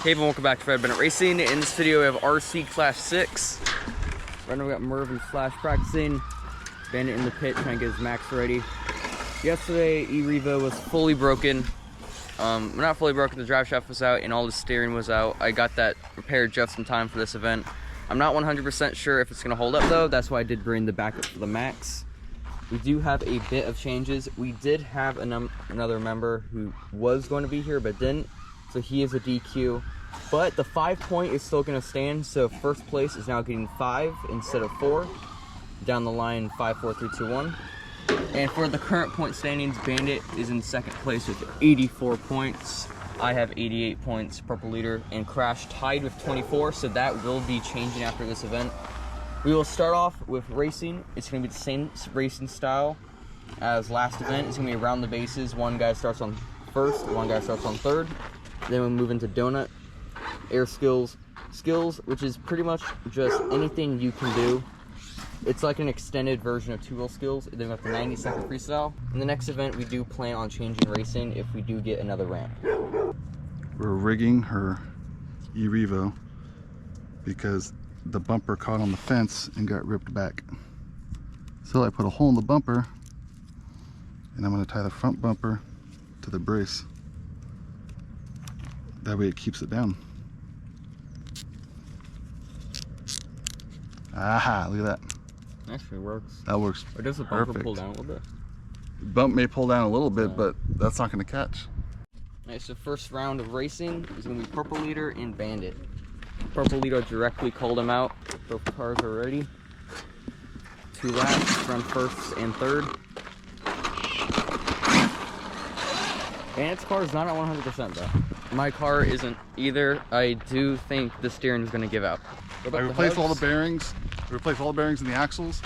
Hey everyone, welcome back to Red Bandit Racing. In this video we have RC Class 6. Right now we got MERV and Slash practicing. Bandit in the pit trying to get his Maxx ready. Yesterday E-Revo was fully broken. Not fully broken, the drive shaft was out and all the steering was out. I got that repaired just in time for this event. I'm not 100% sure if it's going to hold up though, that's why I did bring the backup for the Maxx. We do have a bit of changes. We did have another member who was going to be here but didn't, so he is a DQ. But the 5 point is still going to stand, so first place is now getting 5 instead of 4. Down the line, 5, 4, 3, 2, 1. And for the current point standings, Bandit is in second place with 84 points. I have 88 points, PurpleLeader, and Crash tied with 24, so that will be changing after this event. We will start off with racing. It's going to be the same racing style as last event. It's going to be around the bases. One guy starts on first, one guy starts on third. Then we'll move into donut, air skills, which is pretty much just anything you can do. It's like an extended version of two-wheel skills. Then we have the 90-second freestyle. In the next event, we do plan on changing racing if we do get another ramp. We're rigging her E-Revo because the bumper caught on the fence and got ripped back. So I put a hole in the bumper and I'm going to tie the front bumper to the brace. That way it keeps it down. Aha, look at that. Actually works. That works. Or does the bumper pull down a little bit? Bump may pull down a little bit, but that's not going to catch. Alright, so first round of racing is going to be PurpleLeader and Bandit. PurpleLeader directly called him out. Both cars are ready. 2 laps, run first and third. Bandit's car is not at 100% though. My car isn't either. I do think the steering is going to give out. I replaced all the bearings. I replaced all the bearings in the axles,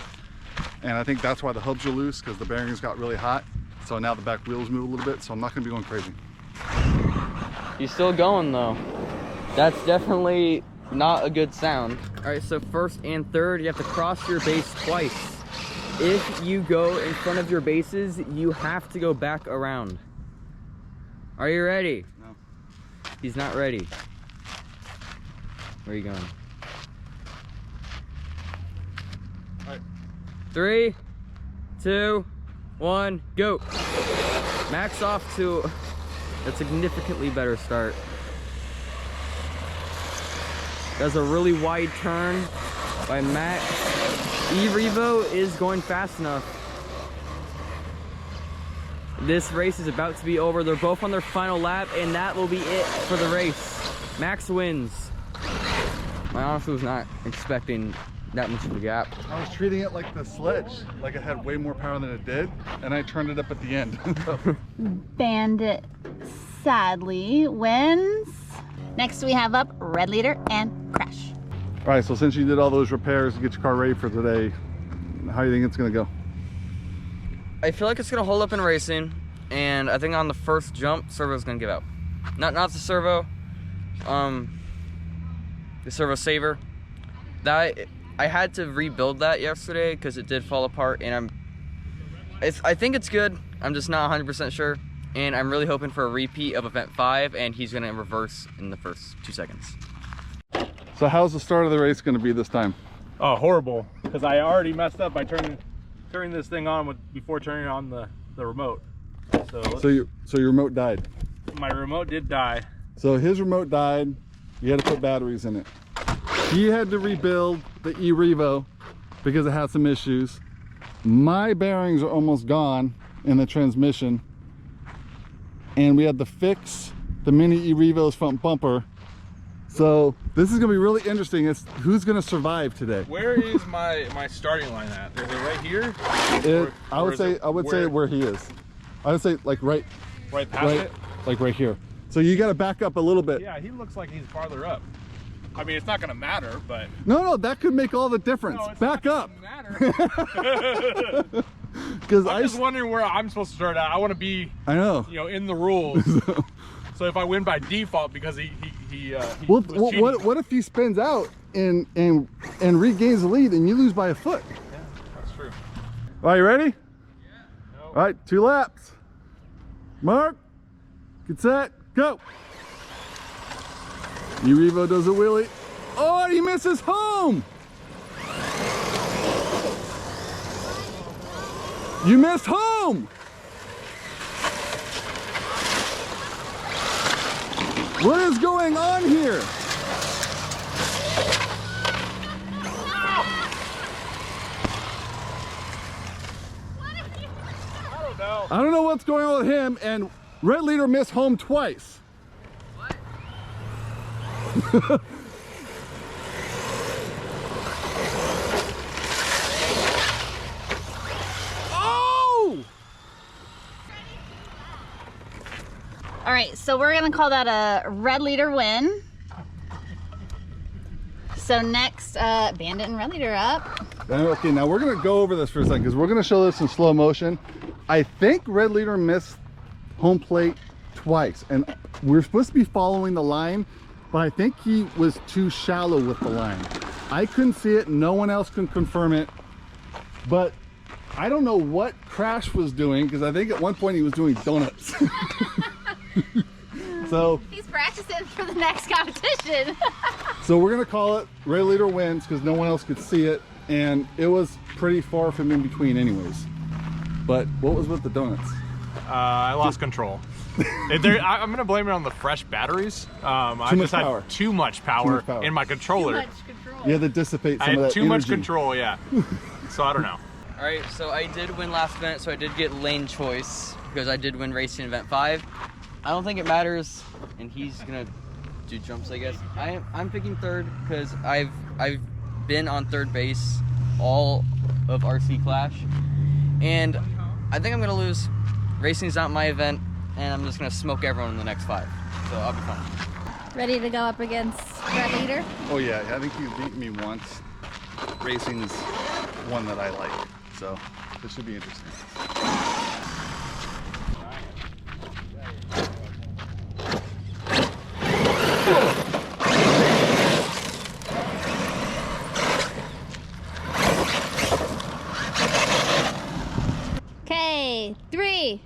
and I think that's why the hubs are loose, because the bearings got really hot. So now the back wheels move a little bit, so I'm not going to be going crazy. He's still going though. That's definitely not a good sound. All right, so first and third, you have to cross your base twice. If you go in front of your bases, you have to go back around. Are you ready? No. He's not ready. Where are you going? All right. 3, 2, 1, go. Maxx off to a significantly better start. Does a really wide turn by Maxx. E-Revo is going fast enough. This race is about to be over. They're both on their final lap, and that will be it for the race. Maxx wins. I honestly was not expecting that much of a gap. I was treating it like the sledge, like it had way more power than it did, and I turned it up at the end. Bandit sadly wins. Next we have up RedLeader and Crash. All right, so since you did all those repairs to get your car ready for today, how do you think it's going to go? I feel like it's gonna hold up in racing, and I think on the first jump, servo's gonna give out. Not the servo, the servo saver. That I had to rebuild that yesterday because it did fall apart, and I think it's good. I'm just not 100% sure, and I'm really hoping for a repeat of event 5, and he's gonna reverse in the first 2 seconds. So how's the start of the race going to be this time? Oh, horrible, because I already messed up by turning this thing on before turning on the remote. So your remote died. My remote did die. So his remote died. You had to put batteries in it. He had to rebuild the E-Revo because it had some issues. My bearings are almost gone in the transmission, and we had to fix the mini E-Revo's front bumper. So this is gonna be really interesting. It's who's gonna survive today. Where is my starting line at? Is it right here? I would say where he is. I would say like right past it? Like right here. So you gotta back up a little bit. Yeah, he looks like he's farther up. I mean, it's not gonna matter, but no, that could make all the difference. No, it's back not up. Matter. Because I'm just wondering where I'm supposed to start at. I want to be, I know, in the rules. So if I win by default because he what if he spins out and regains the lead and you lose by a foot? Yeah, that's true. Are you ready? Yeah. No. All right, 2 laps. Mark, get set, go. E-Revo does a wheelie. Oh, he misses home! You missed home! What is going on here? I don't know what's going on with him, and RedLeader missed home twice. What? Oh! All right, so we're gonna call that a RedLeader win. So next, Bandit and RedLeader up. Okay, now we're gonna go over this for a second because we're gonna show this in slow motion. I think RedLeader missed home plate twice, and we're supposed to be following the line, but I think he was too shallow with the line. I couldn't see it, no one else can confirm it, but I don't know what Crash was doing because I think at one point he was doing donuts. So he's practicing for the next competition. so we're gonna call it RedLeader wins because no one else could see it, and it was pretty far from in between anyways. But what was with the donuts? I lost control. I'm gonna blame it on the fresh batteries. I just had too much power in my controller. Too much control. You had to dissipate some I of had that too much energy. control, yeah. So I don't know. All right, so I did win last event, so I did get lane choice because I did win racing event 5. I don't think it matters, and he's gonna do jumps, I guess. I'm picking third because I've been on third base all of RC Clash, and I think I'm gonna lose. Racing's not my event, and I'm just gonna smoke everyone in the next 5, so I'll be fine. Ready to go up against RedLeader? Oh yeah, I think he's beaten me once. Racing's one that I like, so this should be interesting. Okay, 3,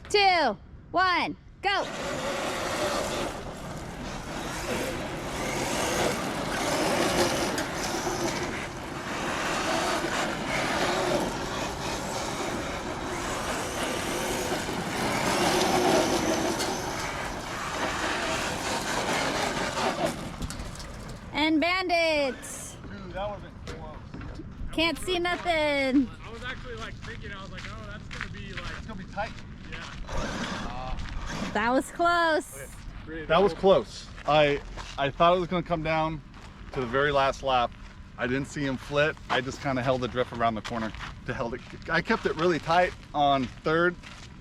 2, 1, go. And Bandits. Dude, that would've been close. Can't see nothing. I was actually like thinking, I was like, oh, that's gonna be like, it's gonna be tight. Yeah. That was close. Okay. That was close. I thought it was going to come down to the very last lap. I didn't see him flit. I just kind of held the drift around the corner to hold it. I kept it really tight on third,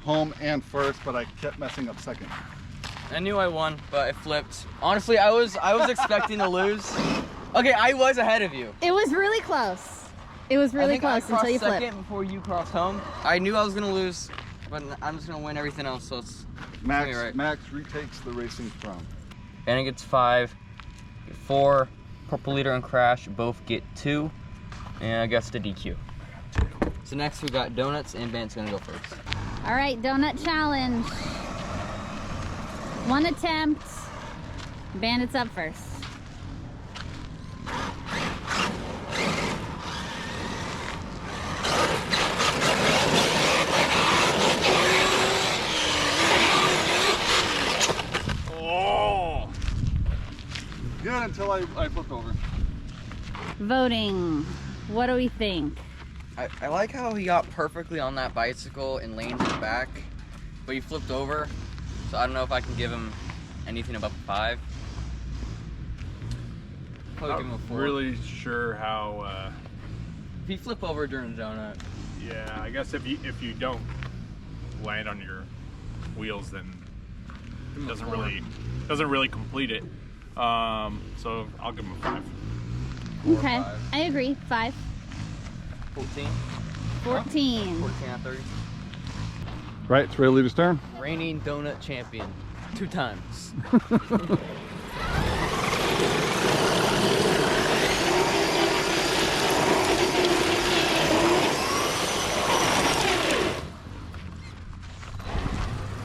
home, and first, but I kept messing up second. I knew I won, but I flipped. Honestly, I was expecting to lose. Okay, I was ahead of you. It was really close. It was really close until you flipped. Second before you crossed home. I knew I was gonna lose, but I'm just gonna win everything else. So it's Max, right. Max retakes the racing crown. Bandit gets 5, 4. PurpleLeader and Crash both get 2, and I guess the DQ. So next we got Donuts, and Bandit's gonna go first. All right, donut challenge. 1 attempt. Bandit's up first. Good until I flipped over. Voting. What do we think? I like how he got perfectly on that bicycle and laned it back, but he flipped over. So I don't know if I can give him anything above 5. Probably give him a 4. Really sure how. If he flip over during the donut. Yeah, I guess if you don't land on your wheels, then it doesn't really complete it. So I'll give him a 5. Okay, 5. I agree. 5. 14. 14. 14 out of 30. Right, it's RedLeader's turn. Reigning donut champion. 2 times.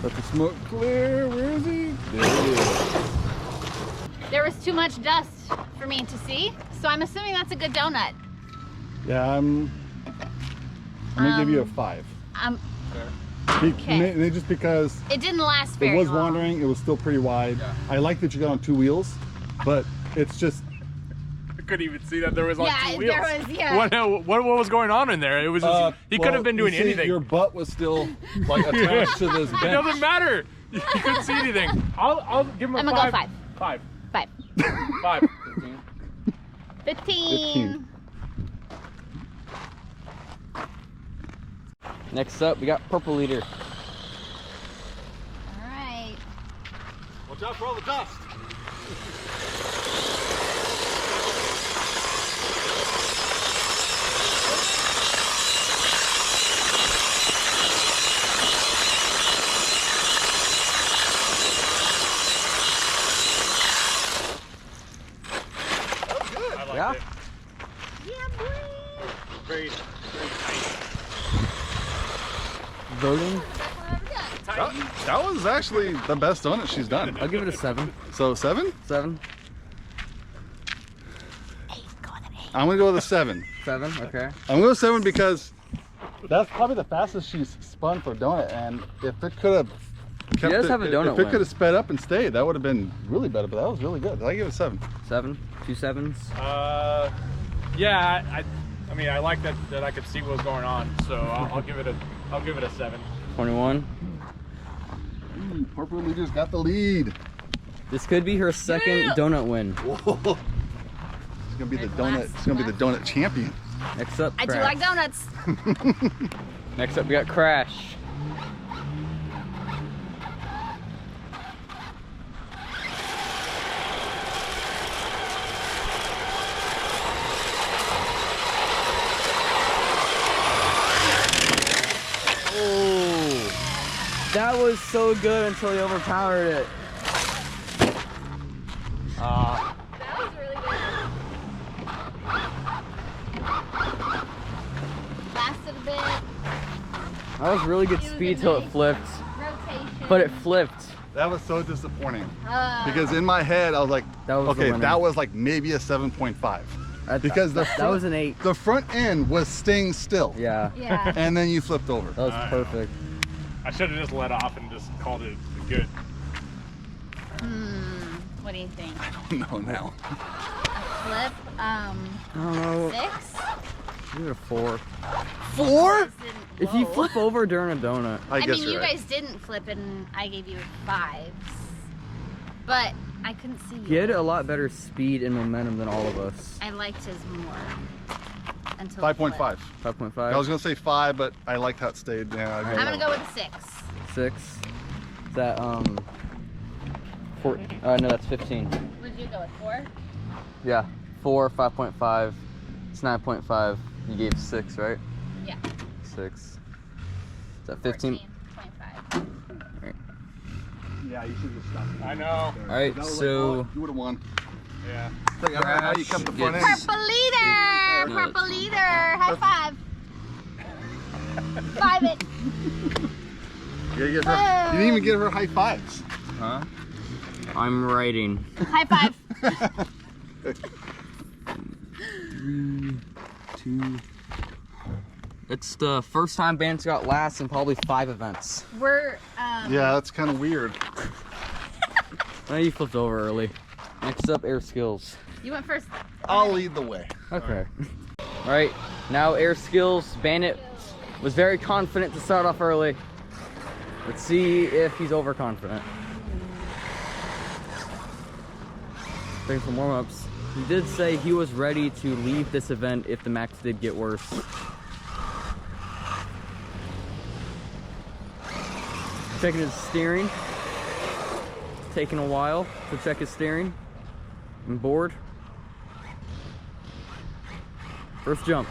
Let the smoke clear. Where is he? There he is. there was too much dust for me to see, so I'm assuming that's a good donut. Yeah, I'm gonna give you a 5. Okay. Just because It didn't last very it was long. wandering, it was still pretty wide. Yeah. I like that you got on 2 wheels, but it's just I couldn't even see that there was on 2 wheels. there was, yeah. What was going on in there? It was just, he could have been doing you see, anything. Your butt was still like attached to this bench. It doesn't matter. You couldn't see anything. I'll give him a I'm 5. gonna go 5. 5. 5. 5. 15. Next up, we got PurpleLeader. All right. Watch out for all the dust. I liked Yeah? it. Yeah, boy. Very tight. Voting? That was actually the best donut she's done. I'll give it a 7. So 7? 7? 8. Go with an 8. I'm gonna go with a 7. 7, okay. I'm going with 7 because that's probably the fastest she's spun for a donut, and if it could have kept does have a donut if it win. could have sped up and stayed, that would have been really better, but that was really good. I give it a 7. 7? 2 7s? Yeah, I mean, I like that I could see what was going on, so I'll give it a 7. 21. PurpleLeader's got the lead. This could be her second donut win. Whoa. It's gonna be the donut. It's gonna be the donut champion. Next up, I do Crash. like donuts. Next up, we got Crash. Oh, that was so good until he overpowered it. That was really good. Lasted a bit. That was really good It was a speed till it nice flipped, rotation. but it flipped. That was so disappointing Uh, because in my head I was like, That was the okay, winner. that was like maybe a 7.5 because that was an 8. the front end was staying still. Yeah, yeah. And then you flipped over. that was perfect. I should have just let off and just called it good. What do you think? No, now. Flip. I don't know. 6. Give it a 4. 4? If you flip over during a donut, I guess mean, you're you right. guys didn't flip, and I gave you 5s, but I couldn't see. he had yours. a lot better speed and momentum than all of us. I liked his more. Until 5.5. 5.5. I was gonna say 5, but I liked how it stayed. Yeah, I'm gonna go with a 6. 6. Is that 4? No, that's 15. Would you go with 4? Yeah, 4, 5.5. It's 9.5. You gave 6, right? Yeah. 6. Is that 15? 14.5. Yeah, you should just stop. I know. All right, That was so like, oh, you would have won. Yeah. It's like, I don't know how you kept the front end. PurpleLeader! No, PurpleLeader! High 5. 5 it. You didn't even get her high 5s. huh? I'm writing. High 5. 3, 2. It's the first time Bandit's got last in probably 5 events. We're Yeah, that's kind of weird. Now you flipped over early. Next up, air skills. You went first. I'll lead the way. Okay. All right, now air skills. Bandit was very confident to start off early. Let's see if he's overconfident. Waiting for warm-ups. He did say he was ready to leave this event if the Maxx did get worse. Checking his steering. Taking a while to check his steering. And board. First jump.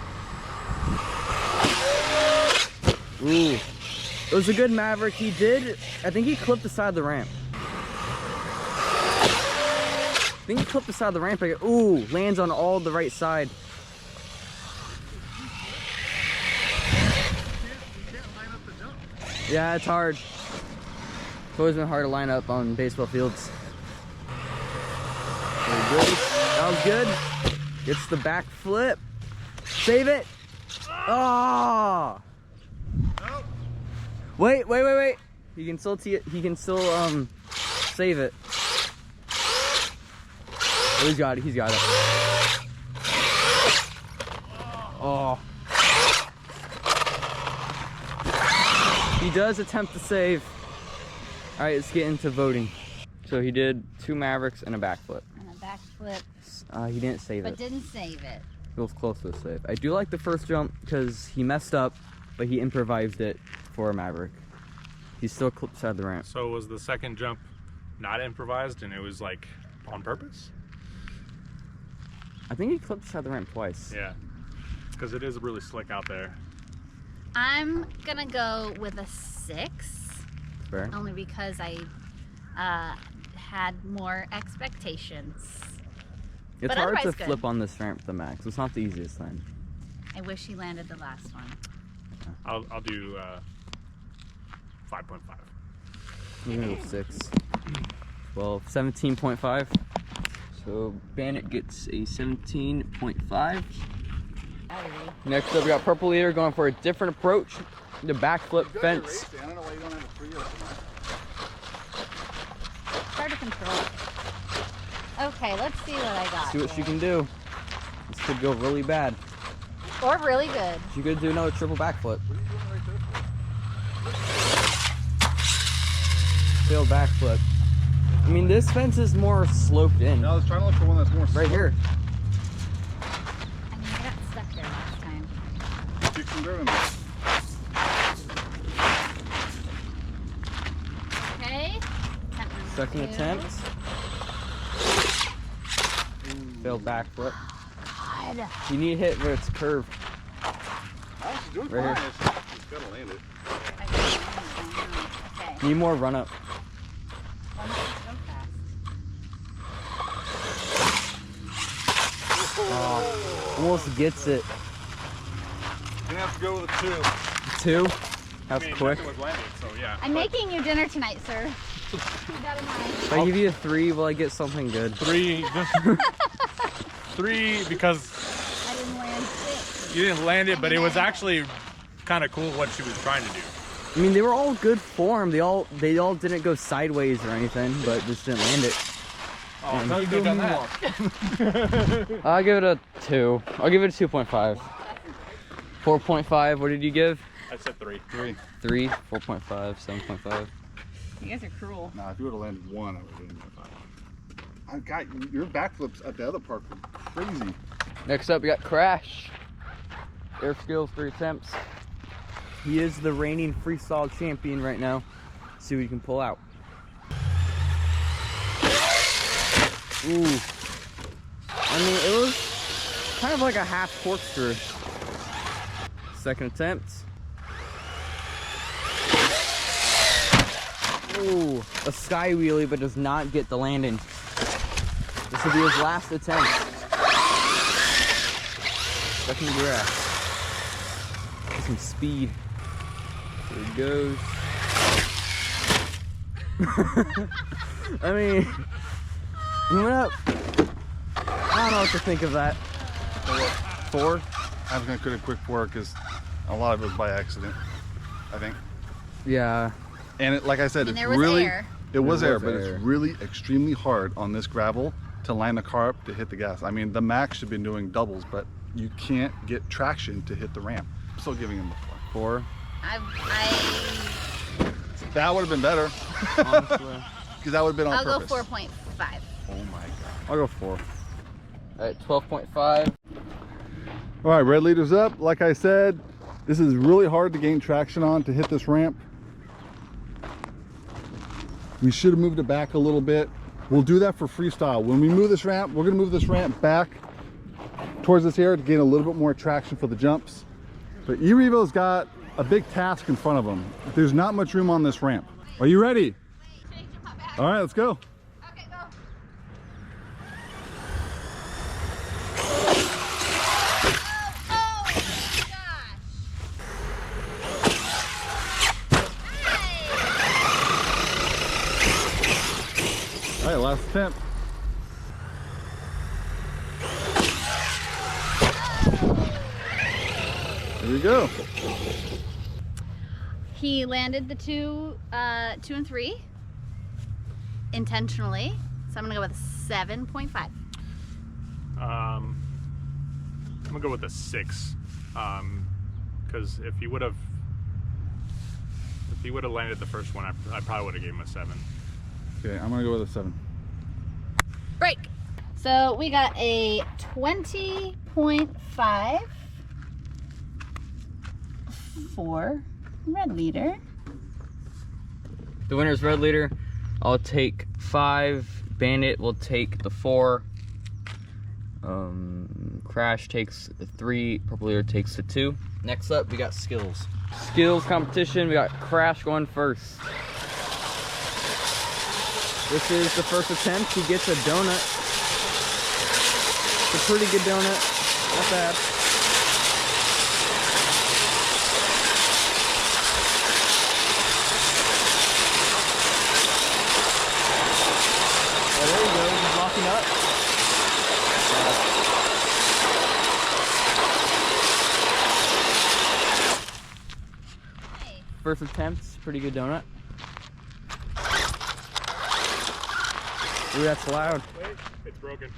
Ooh. It was a good Maverick. He did, I think he clipped the side of the ramp. I think he clipped the side of the ramp. Like, ooh, lands on all the right side. Yeah, it's hard. It's always been hard to line up on baseball fields. That was good. Gets the back flip. Save it. Oh. Wait. He can still save it. Oh, he's got it. Oh. He does attempt to save. All right, let's get into voting. So he did 2 Mavericks and a backflip. And a backflip. He didn't save it. But didn't save it. It was close to a save. I do like the first jump because he messed up, but he improvised it for a Maverick. He still clipped out the ramp. So was the second jump not improvised and it was like on purpose? I think he clipped out the ramp twice. Yeah, because it is really slick out there. I'm gonna go with a 6. Fair. Only because I had more expectations. It's But hard to otherwise good. flip on this ramp with the Maxx. It's not the easiest thing. I wish he landed the last one. I'll do 5.5. I'm gonna go 6. 12. 17.5. So Bandit gets a 17.5. Next up, we got PurpleLeader going for a different approach. The backflip fence. I don't know why you don't have a 3 tonight. It's hard to control. Okay, let's see what I got. See what she here. can do. This could go really bad. Or really good. She could do another triple backflip. What are you doing right there for? Failed backflip. I mean, this fence is more sloped in. No, I was trying to look for one that's more Right here. I mean, I got stuck there last time. Kick some dirt in there. Okay. Second attempt. Failed backflip. God. You need to hit where it's curved. Oh, she's doing Right fine. here. She's gotta land it. Okay. Need more run up. Well, not so fast. Oh, almost gets it. You're gonna have to go with a 2. That's I mean, quick. nothing was landed, so yeah. I'm making you dinner tonight, sir. Keep that in mind. If I give you a 3, will I get something good? 3, just 3 because I didn't land 6. you didn't land it, but it was actually kind of cool what she was trying to do. I mean, they were all good form. They all didn't go sideways or anything, but just didn't land it. Oh, no, you could have done that. I'll give it a 2. I'll give it a 2.5. 4.5. What did you give? I said 3. 3. 3. 4.5. 7.5. You guys are cruel. Nah, if you would have landed 1, I would have given you a 5. I got your backflips at the other park were crazy. Next up, we got Crash. Air skills, 3 attempts. He is the reigning freestyle champion right now. See what he can pull out. Ooh. I mean, it was kind of like a half corkscrew. Second attempt. Ooh, a sky wheelie, but does not get the landing. This will be his last attempt. Second grass. Get some speed. There he goes. I mean, he went up. I don't know what to think of that. 4? I was gonna put a quick 4 because a lot of it was by accident, I think. Yeah. And it, like I said, And it's there was really air. it was There air, was but air. it's really extremely hard on this gravel to line the car up to hit the gas. I mean, the Maxx should be doing doubles, but you can't get traction to hit the ramp. I'm still giving him the 4. 4. That would have been better. Honestly. Because that would have been on I'll purpose. go 4.5. Oh my god. I'll go 4. Alright, 12.5. All right, RedLeader's up. Like I said, this is really hard to gain traction on to hit this ramp. We should have moved it back a little bit. We'll do that for freestyle. When we move this ramp, we're gonna move this ramp back towards this area to gain a little bit more traction for the jumps. But E-Revo's got a big task in front of him. There's not much room on this ramp. Are you ready? All right, let's go. Okay, go. All right, last attempt. you go. He landed the 2 and 3 intentionally, so I'm gonna go with a 7.5. I'm gonna go with a 6, because if he would have landed the first one, I probably would have gave him a 7. Okay, I'm gonna go with a 7. Break. So we got a 20.5 for RedLeader. The winner is RedLeader. I'll take 5. Bandit will take the 4. Crash takes the 3. PurpleLeader takes the 2. Next up, we got skills. Skills competition. We got Crash going first. This is the first attempt. He gets a donut. It's a pretty good donut. Not bad. Oh, there you go. He's locking up. First attempt, pretty good donut. Ooh, that's loud. Wait, it's broken.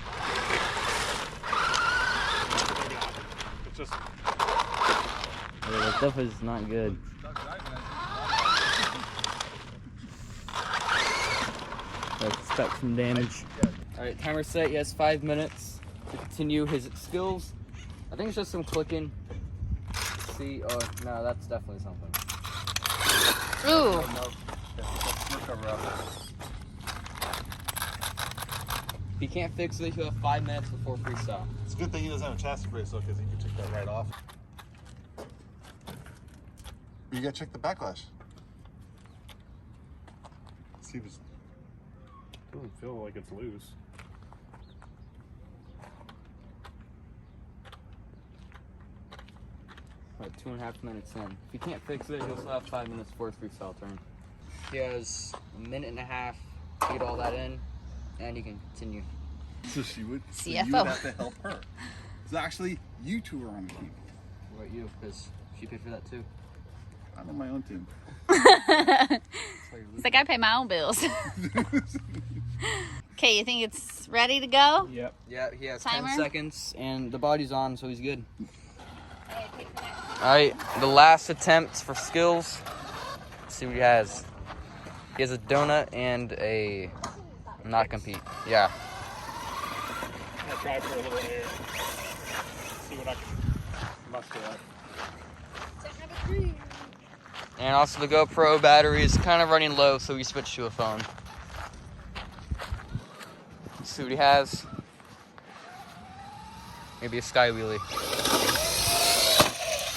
It's just. Yeah, that stuff is not good. I expect some damage. Alright, timer set. He has 5 minutes to continue his skills. I think it's just some clicking. Let's see, oh no, that's definitely something. Ooh. If he can't fix it, he'll have 5 minutes before freestyle. It's a good thing he doesn't have a chassis brace though, because he can check that right off. You gotta check the backlash. See if it's. Doesn't feel like it's loose. About 2.5 minutes in. If he can't fix it, he'll still have 5 minutes before his freestyle turn. He has a minute and a half to get all that in, and he can continue. So she would. So CFO. you would have to help her. So actually, you two are on the team. What about you? Because she paid for that too. I'm on my own team. It's like I pay my own bills. Okay, you think it's ready to go? Yep. Yeah, he has Timer? 10 seconds, and the body's on, so he's good. Alright, the last attempt for skills. Let's see what he has. He has a donut and a not compete. Yeah. I'm gonna try for a little air. See what I can muster up. And also the GoPro battery is kind of running low, so we switched to a phone. Let's see what he has. Maybe a sky wheelie.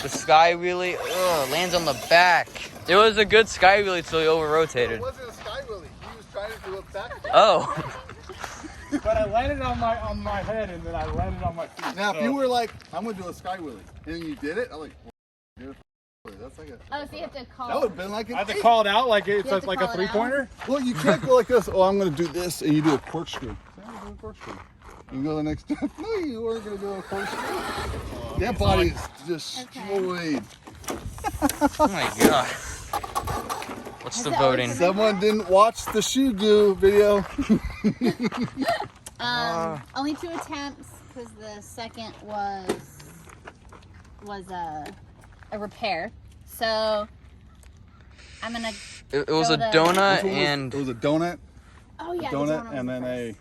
The sky wheelie, lands on the back. It was a good sky wheelie till he over-rotated. It wasn't a sky wheelie. He was trying to do a back. Oh. But I landed on my head and then I landed on my feet. Now, if you were like, I'm gonna do a sky wheelie, and then you did it, I'm like, well, that's like a. Oh, so you have to call. That would have been like an. I have to call it out like it's You have to like call a it out? 3-pointer. Well, you can't go like this. Oh, I'm gonna do this, and you do a corkscrew. So I'm gonna do a corkscrew. You can go the next step. No, you weren't gonna do a corkscrew. That body is destroyed. Oh my god. What's the voting? Someone didn't watch the shoe goo video. Only 2 attempts because the second was a repair. So I'm gonna. It was Go a the- donut It and was a donut, Oh yeah, donut, and then a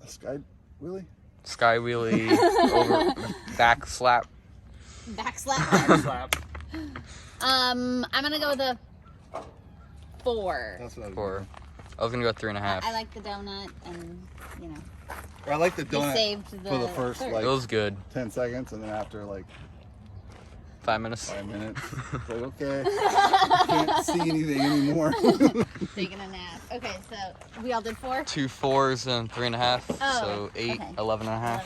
sky wheelie. sky wheelie over back slap. back slap. Slap. I'm gonna go with a 4. That's what I was Or I was gonna go 3.5. I like the donut, and you know, I like the he donut saved the for the first third. It was good. 10 seconds, and then after like 5 minutes. 5 minutes, it's like okay, can't see anything anymore. Taking a nap. Okay, so we all did 4. 2 4s and 3.5. Oh, So 8, okay. 11.5.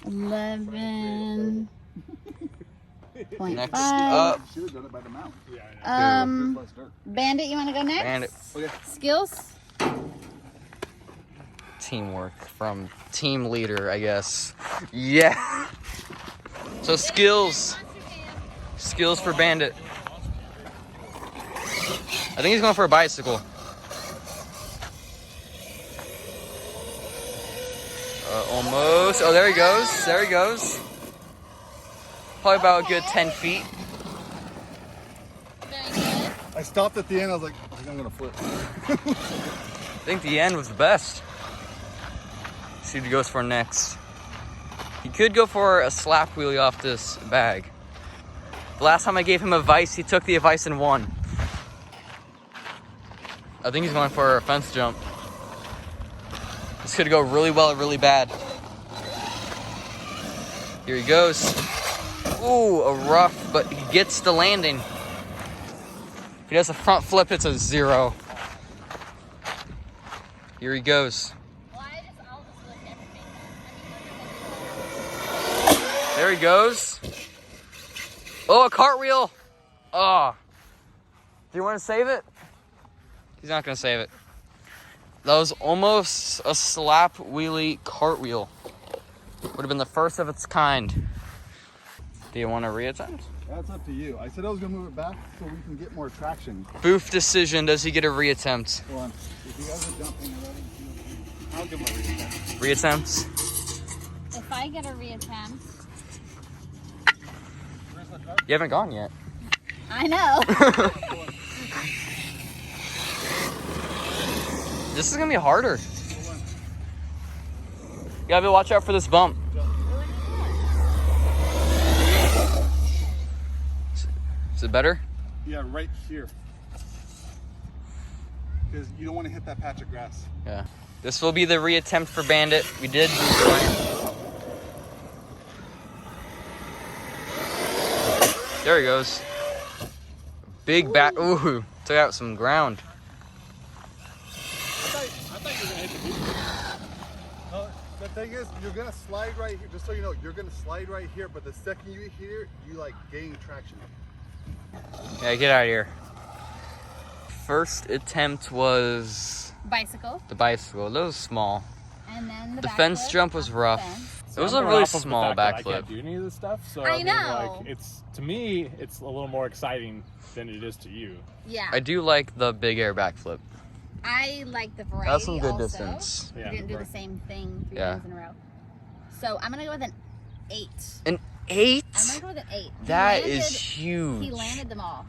11.5. 11.5. Next up, Should have done it by the mount. Um, Less dirt. Bandit, you want to go next? Bandit. Okay. Skills. teamwork from team leader, I guess. Yeah. So skills for Bandit. I think he's going for a bicycle. Almost. Oh, there he goes. There he goes. Probably about a good 10 feet. I stopped at the end. I was like, I think I'm gonna flip. I think the end was the best. Let's see what he goes for next. He could go for a slap wheelie off this bag. The last time I gave him advice, he took the advice and won. I think he's going for a fence jump. This could go really well or really bad. Here he goes. Ooh, a rough, but he gets the landing. If he does a front flip, it's a 0. Here he goes. There he goes. Oh, a cartwheel. Oh. Do you want to save it? He's not going to save it. That was almost a slap wheelie cartwheel. Would have been the first of its kind. Do you want to reattempt? That's up to you. I said I was gonna move it back so we can get more traction. Booth decision. Does he get a reattempt? Hold on. If you guys are jumping already, I'll give him a reattempt. Reattempt? If I get a reattempt. You haven't gone yet. I know. This is gonna be harder. You gotta watch out for this bump. Is it better? Yeah, right here. Because you don't want to hit that patch of grass. Yeah. This will be the reattempt for Bandit. We did lose. There he goes. Big back. Ooh, took out some ground. I thought you were going to hit the beat. No, the thing is, you're going to slide right here. Just so you know, you're going to slide right here. But the second you hit here, you like gain traction. Yeah, get out of here. First attempt was Bicycle. the bicycle. That was small. And then The fence backflip jump was off the rough. fence. It was I'm a going really off of the small fact that I backflip. can't do any of this stuff, so I mean, know. like, it's to me, it's a little more exciting than it is to you. Yeah. I do like the big air backflip. I like the variety. That's some good also. distance. Yeah, We didn't do the right. same thing 3 Yeah. times in a row. So I'm gonna go with an 8. An 8? I'm gonna go with an 8. That is huge. He landed them all.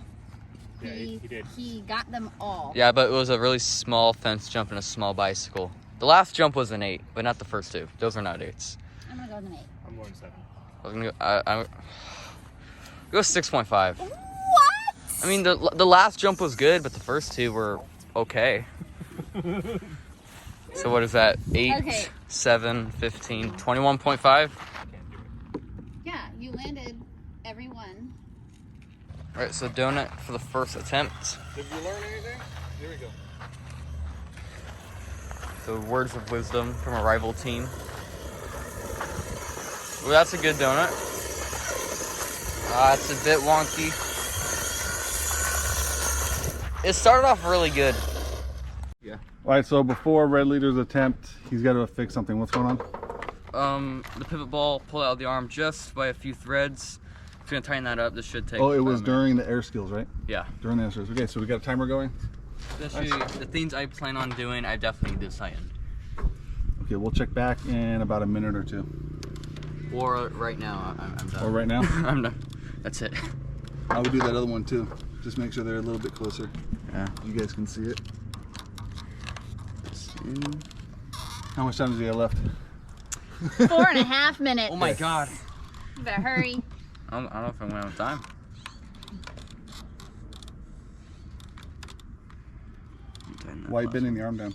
Yeah, he did. He got them all. Yeah, but it was a really small fence jump and a small bicycle. The last jump was an 8, but not the first 2. Those are not 8s. I'm gonna go with an 8. I'm going 7. I was gonna go. I'm go 6.5. What? I mean, the last jump was good, but the first 2 were okay. So what is that? 8, Okay. 7, 15, 21.5. Yeah, you landed every one. All right, so donut for the first attempt. Did you learn anything? Here we go. The words of wisdom from a rival team. Well, that's a good donut. It's a bit wonky. It started off really good. Yeah. All right, so before RedLeader's attempt, he's got to fix something. What's going on? The pivot ball pulled out of the arm just by a few threads. It's gonna tighten that up. This should take. Oh, it about was a minute. during the air skills, right? Yeah. During the air skills. Okay, so we got a timer going. Especially the things I plan on doing, I definitely need to tighten. Okay, we'll check back in about a minute or 2. Or right now, I'm done. Or right now? I'm done. That's it. I would do that other one too. Just make sure they're a little bit closer. Yeah. You guys can see it. How much time does he have left? 4.5 minutes. Oh my God. You better hurry. I don't know if I'm gonna have time. Why are you bending the arm down?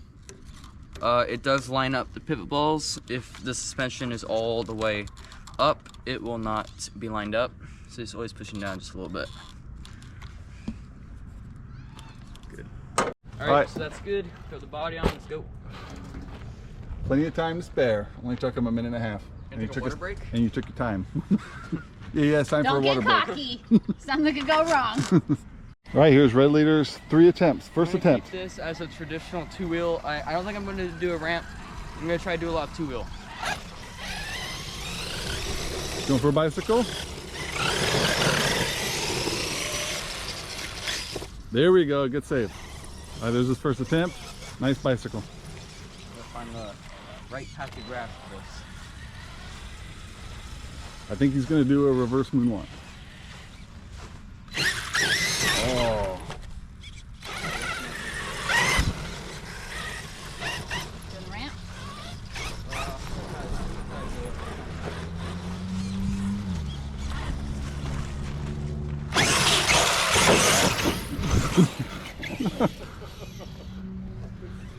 It does line up the pivot balls. If the suspension is all the way up, it will not be lined up. So it's always pushing down just a little bit. Good. All right, so that's good. Throw the body on. Let's go. Plenty of time to spare. Only took him a minute and a half. Gonna take a water break? And you took your time. Yeah, it's time Don't for a water get break. cocky. Something could go wrong. All right, here's RedLeader's 3 attempts. First I'm gonna attempt. keep this as a traditional 2-wheel. I don't think I'm going to do a ramp. I'm gonna try to do a lot of two-wheel. Going for a bicycle? There we go, good save. All right, there's his first attempt. Nice bicycle. Gotta find the right path to grab for this. I think he's gonna do a reverse moonwalk. Oh. Good ramp.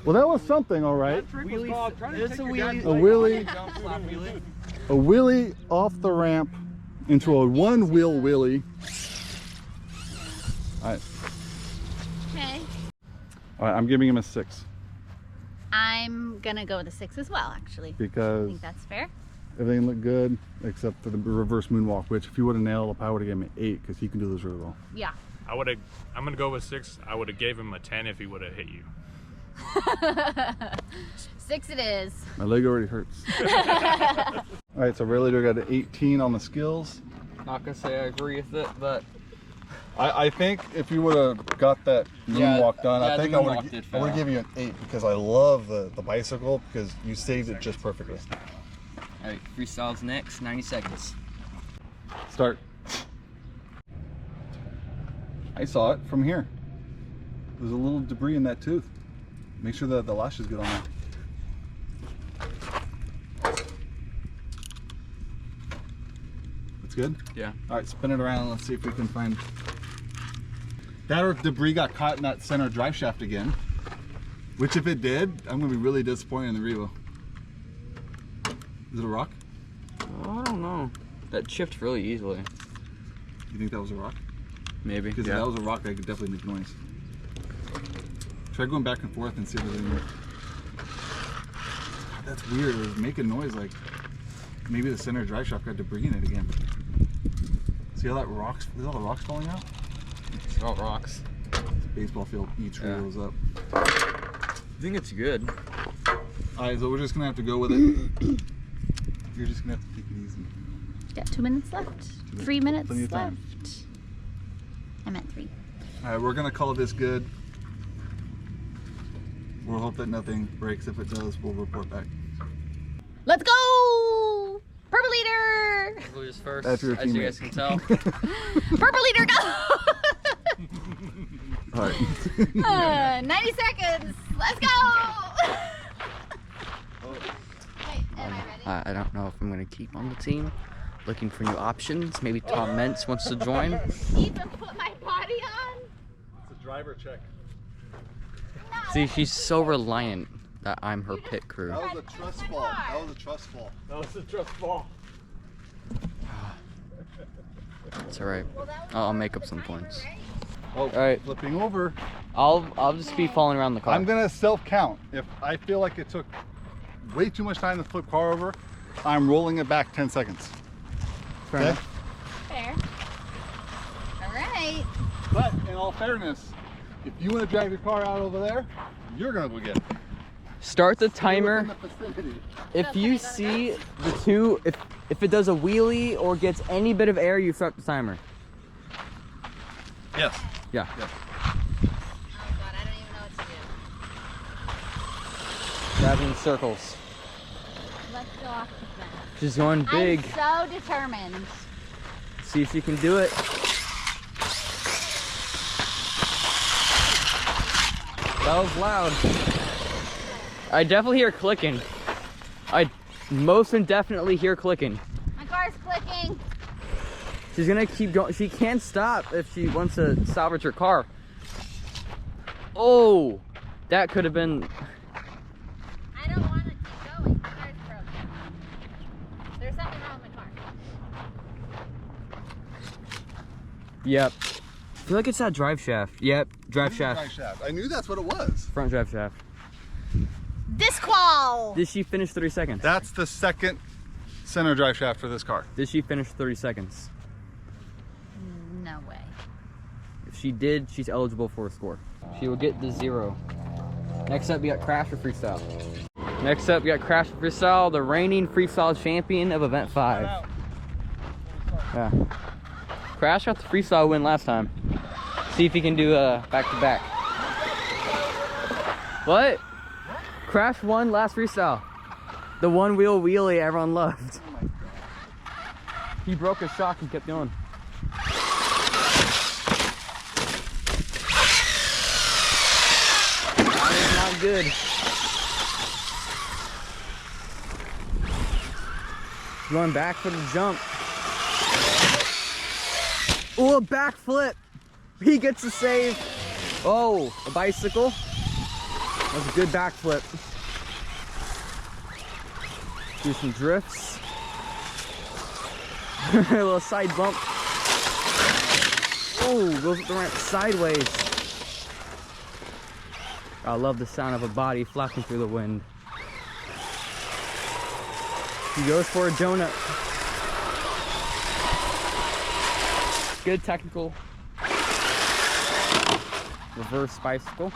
Well, that was something, all right. It's a wheelie. A wheelie. Jump, slap wheelie. A wheelie off the ramp into a one-wheel wheelie. All right. Okay. All right, I'm giving him a 6 I'm gonna go with a 6 as well, actually. I because think that's fair. everything looked good except for the reverse moonwalk, which if he would have nailed up, I would have given him an 8 because he can do this really well. Yeah. I'm gonna go with 6. I would have gave him a 10 if he would have hit you. 6 it is. My leg already hurts. All right, so RedLeader got an 18 on the skills. Not gonna say I agree with it, but I think if you would have got that Yeah, moonwalk done, yeah, I think the I moonwalk would did have fail. given you an 8 because I love the bicycle because you saved it just perfectly. alright, freestyle's next, 90 seconds. Start. I saw it from here. There's a little debris in that tooth. Make sure that the lash is good on that. That's good? Yeah. All right, spin it around. Let's see if we can find... That or debris got caught in that center drive shaft again. Which if it did, I'm gonna be really disappointed in the Revo. Is it a rock? Oh, I don't know. That chipped really easily. You think that was a rock? Maybe. Because if that was a rock, I could definitely make noise. Try going back and forth and see if there's any more. God, that's weird. It was making noise like maybe the center drive shaft got debris in it again. See how that rocks? Is all the rocks falling out? It's all rocks. Baseball field eats Yeah. those up. I think it's good. Alright, so we're just gonna have to go with it. You're just gonna have to take it easy. Got 2 minutes left. 3 minutes Plenty of time. left. I'm at 3. Alright, we're gonna call this good. We'll hope that nothing breaks. If it does, we'll report back. Let's go! PurpleLeader! Who's first, That's your as you teammate. guys can tell. PurpleLeader, go! Alright. 90 seconds. Let's go! Wait, am I ready? I don't know if I'm going to keep on the team. Looking for new options. Maybe Tom Mentz wants to join. Even put my body on? It's a driver check. See, she's so reliant that I'm her pit crew. That was a trust fall. That was a trust fall. That was a trust fall. It's alright. I'll make up some points. Oh, Alright. flipping over. I'll just be falling around the car. I'm gonna self-count. If I feel like it took way too much time to flip car over, I'm rolling it back 10 seconds. Fair Okay? enough. Fair. Alright. But in all fairness, if you want to drive your car out over there, you're gonna go get it. Start the You're timer. within the vicinity. If you see the two, if it does a wheelie or gets any bit of air, you start the timer. Yes. Yeah. Yes. Oh god, I don't even know what to do. Driving in circles. Let's go off the fence. She's going big. I'm so determined. See if you can do it. That was loud. I definitely hear clicking. I most definitely hear clicking. My car's clicking. She's gonna keep going. She can't stop if she wants to salvage her car. Oh, that could have been. I don't want to keep going. My car's broken. There's something wrong with my car. Yep. I feel like it's that drive shaft. Yep, drive shaft. Drive shaft. I knew that's what it was. Front drive shaft. Disqual! Did she finish 30 seconds? That's the second center drive shaft for this car. Did she finish 30 seconds? No way. If she did, she's eligible for a score. She will get the 0. Next up, we got Crash or Freestyle. Next up, we got Crash Freestyle, the reigning freestyle champion of Event 5. Yeah. Crash got the freestyle win last time. See if he can do a back-to-back. What? Crash won last freestyle. The one-wheel wheelie everyone loved. Oh my God. He broke his shock and kept going. That is not good. Going back for the jump. Oh, a backflip. He gets a save. Oh, a bicycle. That was a good backflip. Do some drifts. A little side bump. Oh, goes up the ramp sideways. I love the sound of a body flapping through the wind. He goes for a donut. Good technical. Reverse bicycle.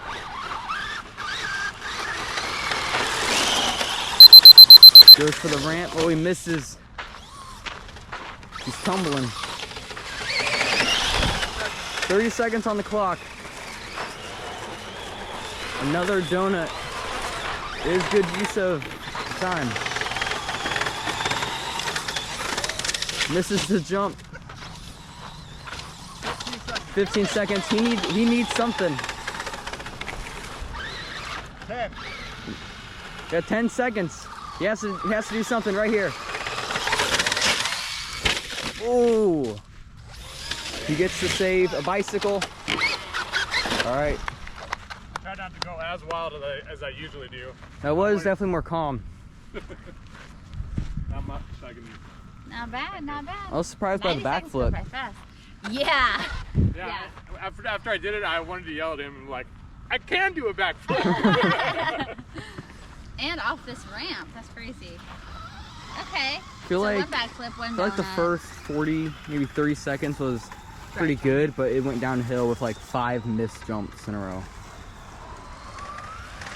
Goes for the ramp. Oh, he misses. He's tumbling. 30 seconds on the clock. Another donut. It is good use of time. Misses the jump. 15 seconds. He needs something. 10. Got 10 seconds. He has to do something right here. Oh! He gets to save a bicycle. All right. Try not to go as wild as I usually do. That was definitely more calm. Not much. I can. Not bad, not bad. I was surprised by the 90 seconds go backflip. by fast. Yeah. Yeah. After I did it, I wanted to yell at him like, I can do a backflip. And off this ramp. That's crazy. Okay. Feel so like- one backflip, one I feel like the donut. first 40, maybe 30 seconds was pretty good, but it went downhill with like 5 missed jumps in a row.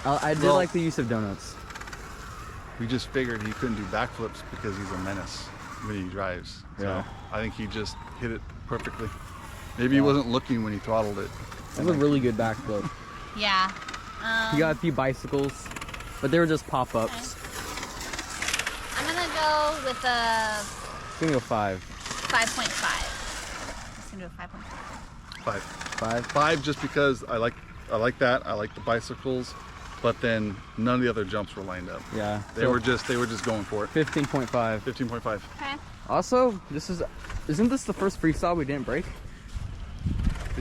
I did Well- like the use of donuts. We just figured he couldn't do backflips because he's a menace when he drives. So Yeah. I think he just hit it perfectly. Maybe he wasn't looking when he throttled it. That was a really good backflip. Yeah. He got a few bicycles, but they were just pop-ups. I'm gonna go with a It's gonna go 5. 5.5. Let's do a 5.5. 5. 5 just because I like that. I like the bicycles, but then none of the other jumps were lined up. Yeah. They were just going for it. 15.5. 15.5. Okay. Also, isn't this the first freestyle we didn't break?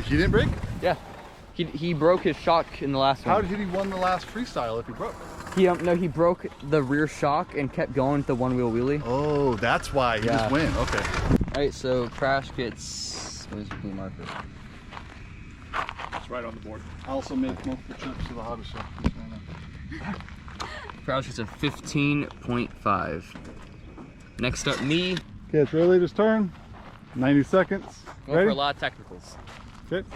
He didn't break? Yeah. He broke his shock in the last How one. did he won the last freestyle if he broke? He broke the rear shock and kept going with the one-wheel wheelie. Oh, that's why he Yeah. just win. Okay. Alright, so Crash gets, what is the blue marker? It's right on the board. I also make multiple trips to the hobby shop. Crash gets a 15.5. Next up, me. Okay, it's RedLeader's turn. 90 seconds. Going Ready? for a lot of technicals. Okay.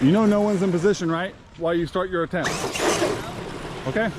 You know no one's in position, right? While you start your attempt. Okay?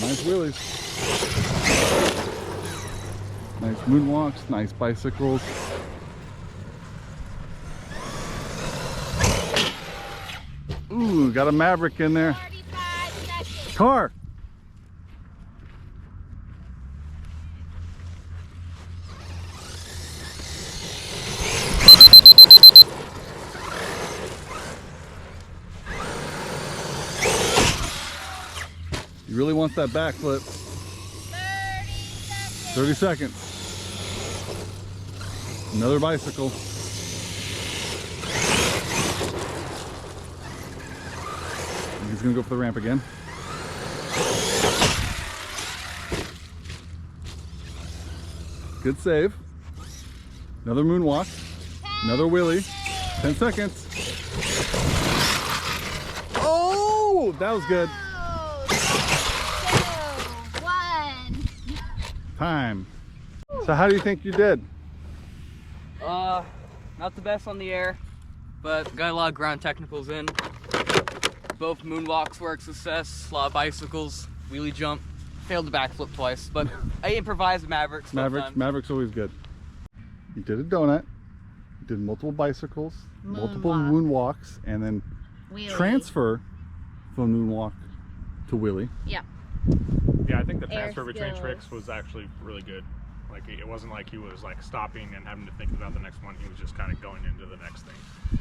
Nice wheelies. Nice moonwalks, nice bicycles. Ooh, got a Maverick in there. 45 seconds. Car! He really wants that backflip. 30 seconds. Another bicycle. He's gonna go for the ramp again. Good save. Another moonwalk. Another wheelie. 10 seconds. Oh, that was good. 2, 1. Time. So how do you think you did? Not the best on the air, but got a lot of ground technicals in. Both moonwalks were a success, a lot of bicycles, wheelie jump, failed the backflip twice, but I improvised Mavericks. Mavericks always good. You did a donut, you did multiple bicycles, multiple moonwalks, and then Wheelie. transfer from moonwalk to wheelie. Yeah. Yeah, I think the Air transfer between skills. tricks was actually really good. Like it wasn't like he was like stopping and having to think about the next one. He was just kind of going into the next thing.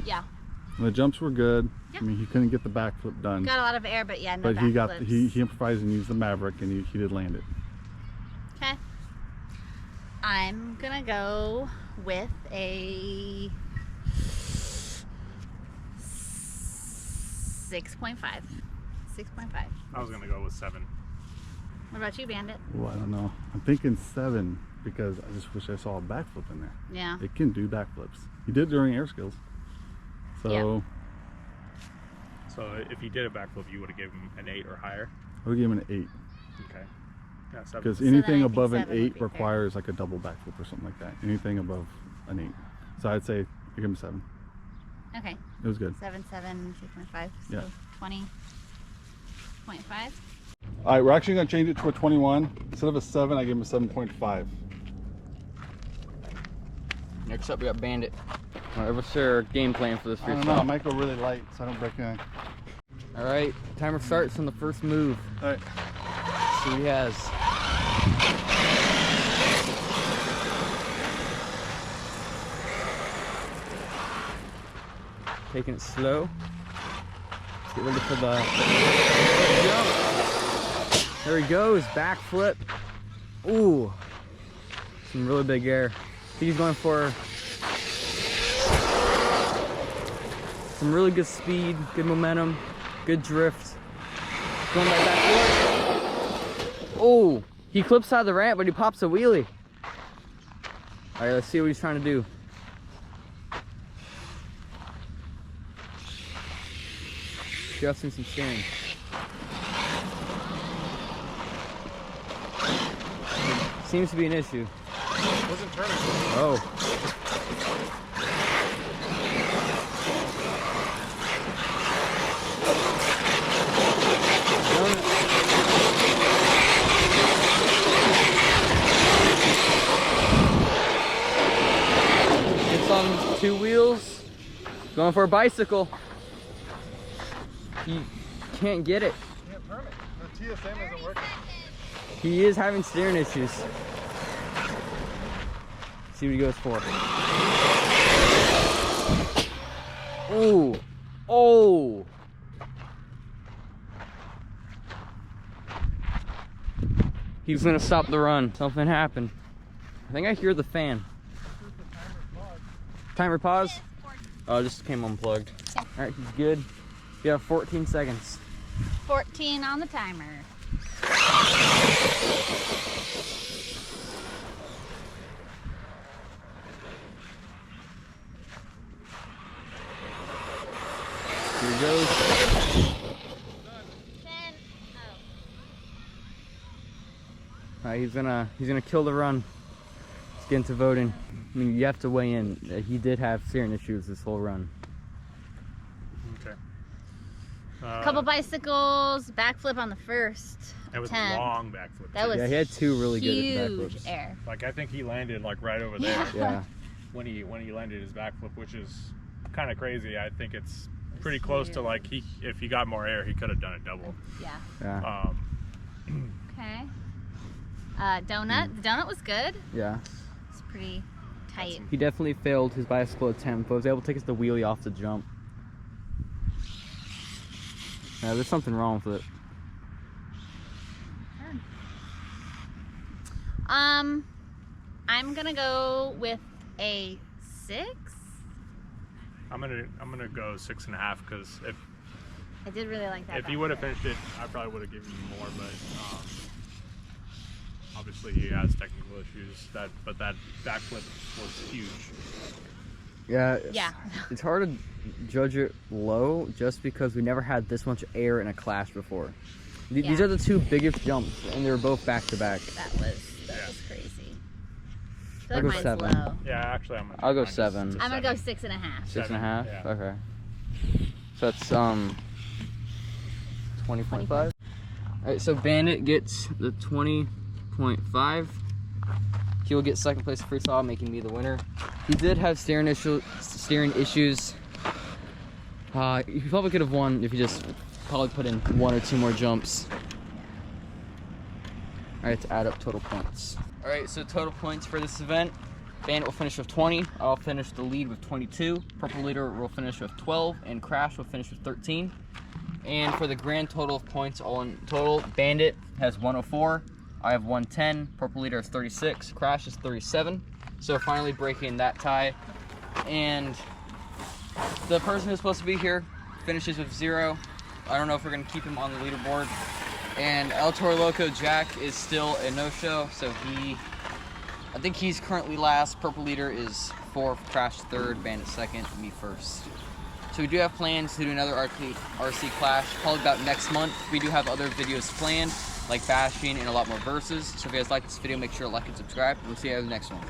Yeah. And the jumps were good. Yeah. I mean, he couldn't get the backflip done, Got a lot of air, but yeah, no but he got backflips. he improvised and used the Maverick, and he did land it. Okay. I'm gonna go with a 6.5. 6.5. I was gonna go with 7. What about you, Bandit? Oh, I don't know. I'm thinking 7 because I just wish I saw a backflip in there. Yeah. It can do backflips. He did during air skills. So Yeah. So if he did a backflip, you would have given him an 8 or higher. I would give him an 8 Okay. Yeah, 7. because So then I anything think above an 7 would 8 be fair. requires like a double backflip or something like that. Anything above an 8. So I'd say I give him 7. Okay. It was good. 7, 6.5. So Yeah. 20.5. All right, we're actually going to change it to a 21. Instead of a 7, I give him a 7.5. Next up, we got Bandit. What's your game plan for this I don't know. I freestyle? might go really light so I don't break anything. All right, timer starts on the first move. All right. See what he has. Taking it slow. Let's get ready for the jump. There he goes, backflip. Ooh, some really big air. I think he's going for some really good speed, good momentum, good drift. Going right back forward. Oh, he clips out of the ramp, but he pops a wheelie. All right, let's see what he's trying to do. Adjusting some steering. Seems to be an issue. Wasn't turning. Oh. It's on 2 wheels. Going for a bicycle. He can't get it. Can't turn it. The TSM isn't working. He is having steering issues. See what he goes for. Oh, oh. He's gonna stop the run. Something happened. I think I hear the fan. Timer pause? Oh, it just came unplugged. Okay. All right, he's good. You have 14 seconds. 14 on the timer. Here he goes. 10. All right, he's gonna kill the run. Let's get into voting. I mean, you have to weigh in. He did have steering issues this whole run. Okay. Couple bicycles, backflip on the first. It was 10. a long backflip. That too. was Yeah, he had 2 really good huge backflips. air. Like I think he landed like right over there Yeah. when he landed his backflip, which is kind of crazy. I think it's pretty close to like if he got more air, he could have done it double. Yeah. Yeah. Okay. Donut. The donut was good. Yeah. It's pretty tight. He definitely failed his bicycle attempt, but was able to take us the wheelie off the jump. Yeah, there's something wrong with it. I'm gonna go with a 6. I'm gonna go 6.5 because I did really like that. If he would have finished it, I probably would have given him more, but obviously he has technical issues. But that backflip was huge. Yeah. Yeah. It's hard to judge it low just because we never had this much air in a clash before. These Yeah. are the two biggest jumps, and they were both back to back. That was crazy. I I'll feel go like mine's 7. low. Yeah, actually, I'll go mine is 7. to I'm gonna go 6.5. 6.5. Yeah. Okay. So that's 20.5. All right. So Bandit gets the 20.5. He will get second place in freestyle, making me the winner. He did have steering issues. He probably could have won if he just probably put in 1 or 2 more jumps. All right, let's add up total points. All right, so total points for this event. Bandit will finish with 20. I'll finish the lead with 22. PurpleLeader will finish with 12, and Crash will finish with 13. And for the grand total of points, all in total, Bandit has 104. I have 110. PurpleLeader has 36. Crash is 37. So finally breaking that tie. And the person who's supposed to be here finishes with 0. I don't know if we're gonna keep him on the leaderboard. And El Toro Loco Jack is still a no-show, so I think he's currently last. PurpleLeader is 4th, Crash 3rd, Bandit 2nd, me 1st. So we do have plans to do another RC Clash, probably about next month. We do have other videos planned, like bashing and a lot more verses. So if you guys like this video, make sure to like and subscribe, and we'll see you in the next one.